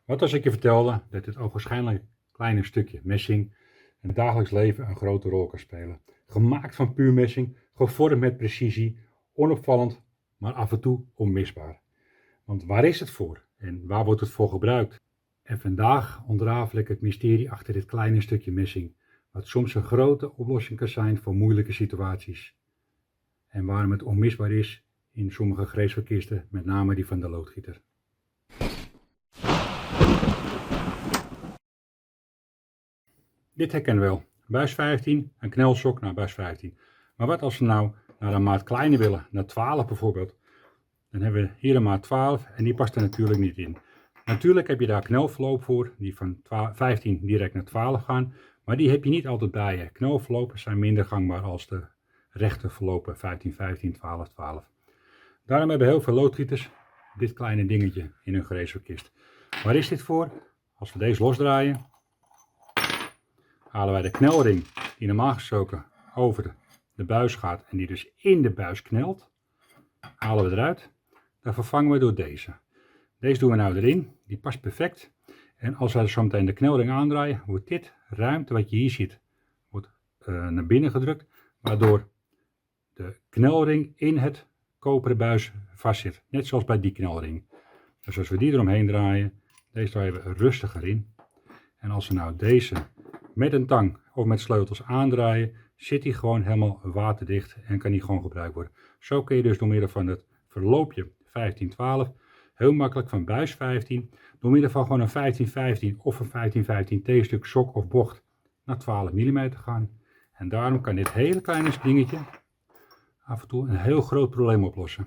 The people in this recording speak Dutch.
Wat als ik je vertelde dat dit ogenschijnlijk kleine stukje messing in het dagelijks leven een grote rol kan spelen. Gemaakt van puur messing, gevormd met precisie, onopvallend, maar af en toe onmisbaar. Want waar is het voor en waar wordt het voor gebruikt? En vandaag ontrafel ik het mysterie achter dit kleine stukje messing, wat soms een grote oplossing kan zijn voor moeilijke situaties. En waarom het onmisbaar is in sommige gereedsverkisten, met name die van de loodgieter. Dit herkennen we wel. Buis 15, een knelsok naar buis 15. Maar wat als we nou naar een maat kleiner willen, naar 12 bijvoorbeeld. Dan hebben we hier een maat 12 en die past er natuurlijk niet in. Natuurlijk heb je daar knelverloop voor, die van 15 direct naar 12 gaan. Maar die heb je niet altijd bij je. Knelverlopen zijn minder gangbaar als de rechte verlopen 15, 15, 12, 12. Daarom hebben heel veel loodgieters dit kleine dingetje in hun gereedsverkist. Waar is dit voor? Als we deze losdraaien, halen wij de knelring die normaal gesproken over de buis gaat en die dus in de buis knelt, halen we eruit. Dan vervangen we door deze. Deze doen we nou erin, die past perfect. En als wij zo meteen de knelring aandraaien, wordt dit ruimte wat je hier ziet, wordt naar binnen gedrukt, waardoor de knelring in het koperen buis vastzit. Net zoals bij die knelring. Dus als we die eromheen draaien, deze draaien we rustiger in. En als we nou deze met een tang of met sleutels aandraaien, zit hij gewoon helemaal waterdicht en kan hij gewoon gebruikt worden. Zo kun je dus door middel van het verloopje 15-12 heel makkelijk van buis 15, door middel van gewoon een 15-15 of een 15-15 T-stuk sok of bocht naar 12 mm gaan. En daarom kan dit hele kleine dingetje af en toe een heel groot probleem oplossen.